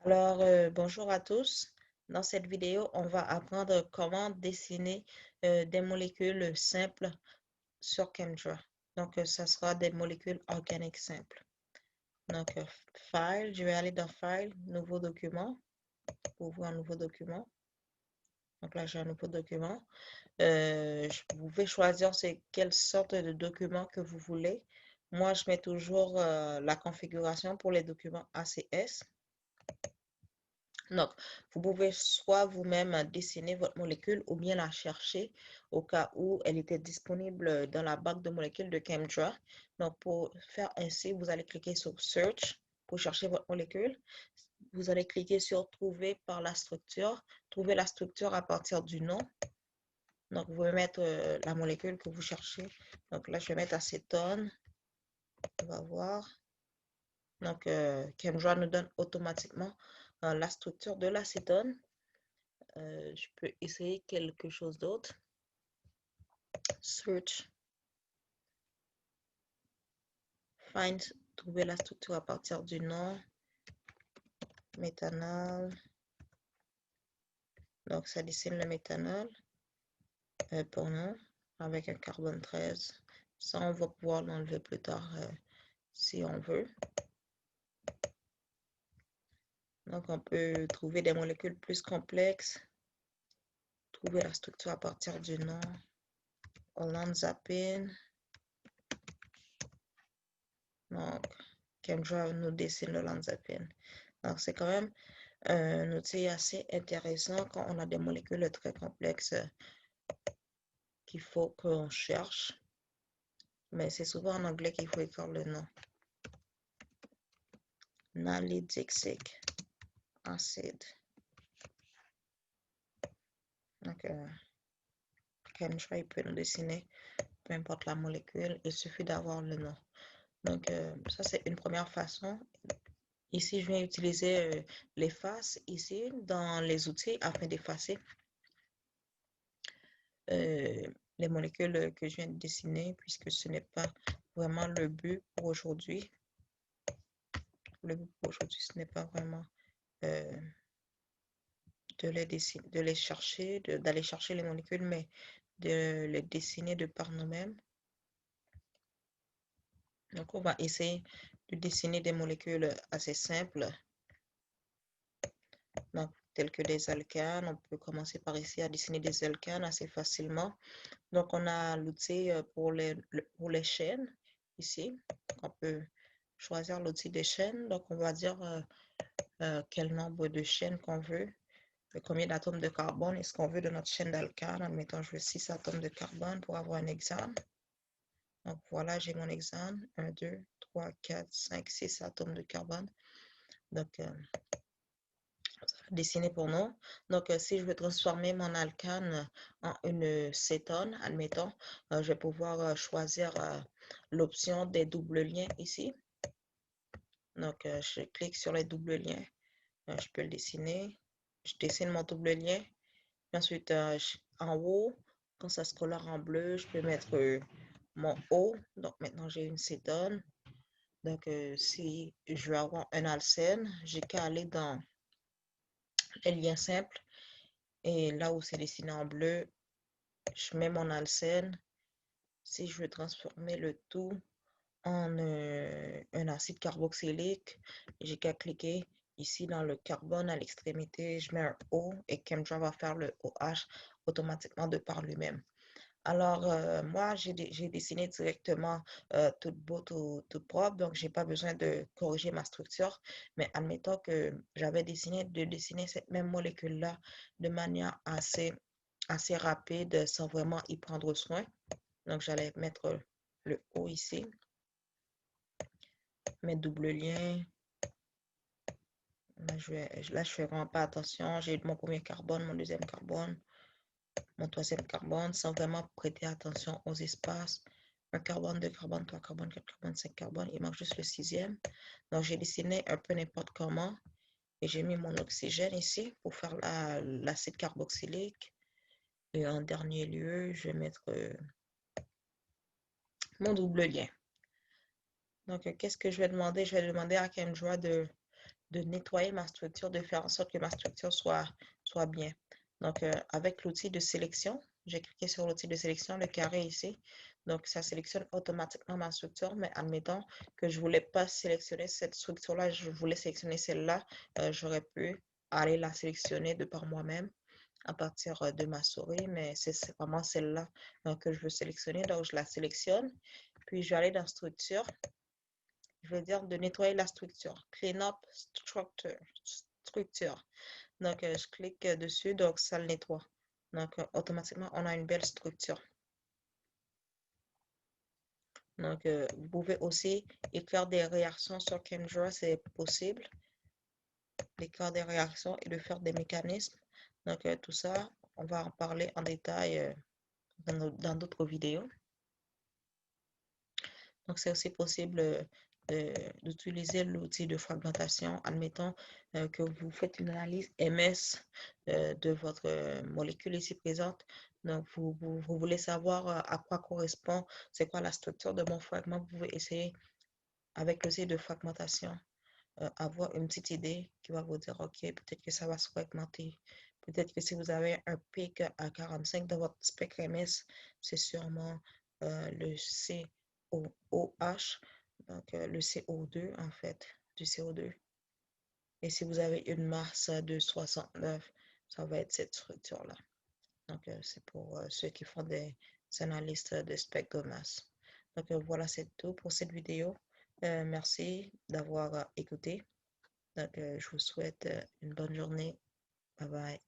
Alors, bonjour à tous. Dans cette vidéo, on va apprendre comment dessiner des molécules simples sur ChemDraw. Donc, ça sera des molécules organiques simples. Donc, File, je vais aller dans File, Nouveau document, ouvrir un nouveau document. Donc là, j'ai un nouveau document. Vous pouvez choisir quelle sorte de document que vous voulez. Moi, je mets toujours la configuration pour les documents ACS. Donc, vous pouvez soit vous-même dessiner votre molécule ou bien la chercher au cas où elle était disponible dans la banque de molécules de ChemDraw. Donc, pour faire ainsi, vous allez cliquer sur Search pour chercher votre molécule. Vous allez cliquer sur Trouver par la structure. Trouver la structure à partir du nom. Donc, vous pouvez mettre la molécule que vous cherchez. Donc, là, je vais mettre acétone. On va voir. Donc, ChemDraw nous donne automatiquement la structure de l'acétone. Je peux essayer quelque chose d'autre. Search. Find. Trouver la structure à partir du nom. Méthanol. Donc, ça dessine le méthanol pour nous avec un carbone 13. Ça, on va pouvoir l'enlever plus tard si on veut. Donc, on peut trouver des molécules plus complexes. Trouver la structure à partir du nom. Olanzapine. Donc, ChemDraw nous dessine l'olanzapine. Donc, c'est quand même un outil assez intéressant quand on a des molécules très complexes qu'il faut qu'on cherche. Mais c'est souvent en anglais qu'il faut écrire le nom. Nalidixic acid. Donc, ChemDraw, il peut nous dessiner peu importe la molécule. Il suffit d'avoir le nom. Donc, ça, c'est une première façon. Ici, je viens utiliser l'efface ici dans les outils afin d'effacer les molécules que je viens de dessiner puisque ce n'est pas vraiment le but pour aujourd'hui. Le but pour aujourd'hui, ce n'est pas vraiment de les chercher, d'aller chercher les molécules, mais de les dessiner de par nous-mêmes. Donc, on va essayer de dessiner des molécules assez simples. Donc, telles que des alcanes. On peut commencer par ici à dessiner des alcanes assez facilement. Donc, on a l'outil pour les chaînes ici. On peut choisir l'outil des chaînes. Donc, on va dire quel nombre de chaînes qu'on veut, combien d'atomes de carbone est-ce qu'on veut de notre chaîne d'alcane. Admettons, je veux 6 atomes de carbone pour avoir un hexane. Donc, voilà, j'ai mon hexane. 1, 2, 3, 4, 5, 6 atomes de carbone. Donc, ça va dessiner pour nous. Donc, si je veux transformer mon alcane en une cétone, admettons, je vais pouvoir choisir l'option des doubles liens ici. Donc, je clique sur les doubles liens. Je peux le dessiner. Je dessine mon double lien. Ensuite, en haut, quand ça se colore en bleu, je peux mettre mon O. Donc, maintenant, j'ai une cétone. Donc, si je veux avoir un alcène, j'ai qu'à aller dans les liens simples. Et là où c'est dessiné en bleu, je mets mon alcène. Si je veux transformer le tout en un acide carboxylique, j'ai qu'à cliquer ici dans le carbone à l'extrémité, je mets un O et ChemDraw va faire le OH automatiquement de par lui-même. Alors, moi, j'ai dessiné directement tout beau, tout propre, donc j'ai pas besoin de corriger ma structure. Mais admettons que j'avais de dessiner cette même molécule-là de manière assez rapide, sans vraiment y prendre soin. Donc, j'allais mettre le O ici, mes doubles liens. Là, je fais vraiment pas attention. J'ai mon premier carbone, mon deuxième carbone, mon troisième carbone, sans vraiment prêter attention aux espaces. Un carbone, deux carbones, trois carbones, quatre carbones, cinq carbones. Il manque juste le sixième. Donc, j'ai dessiné un peu n'importe comment. Et j'ai mis mon oxygène ici pour faire l'acide carboxylique. Et en dernier lieu, je vais mettre mon double lien. Donc, qu'est-ce que je vais demander? Je vais demander à ChemDraw de nettoyer ma structure, de faire en sorte que ma structure soit bien. Donc, avec l'outil de sélection, j'ai cliqué sur l'outil de sélection, le carré ici. Donc, ça sélectionne automatiquement ma structure, mais admettons que je ne voulais pas sélectionner cette structure-là, je voulais sélectionner celle-là, j'aurais pu aller la sélectionner de par moi-même à partir de ma souris, mais c'est vraiment celle-là que je veux sélectionner. Donc, je la sélectionne, puis je vais aller dans structure. Je vais dire de nettoyer la structure. Clean up structure. Donc, je clique dessus, donc ça le nettoie. Donc, automatiquement, on a une belle structure. Donc, vous pouvez aussi écrire des réactions sur Kendra, c'est possible. D'écrire des réactions et de faire des mécanismes. Donc, tout ça, on va en parler en détail dans d'autres vidéos. Donc, c'est aussi possible d'utiliser l'outil de fragmentation. Admettons que vous faites une analyse MS de votre molécule ici présente. Donc, vous voulez savoir à quoi correspond, c'est quoi la structure de mon fragment. Vous pouvez essayer avec l'outil de fragmentation, avoir une petite idée qui va vous dire, OK, peut-être que ça va se fragmenter. Peut-être que si vous avez un pic à 45 dans votre spectre MS, c'est sûrement le COOH, donc le CO2 en fait, du CO2. Et si vous avez une masse de 69, ça va être cette structure-là. Donc, c'est pour ceux qui font des analyses de spectre de masse. Donc, voilà, c'est tout pour cette vidéo. Merci d'avoir écouté. Donc, je vous souhaite une bonne journée. Bye bye.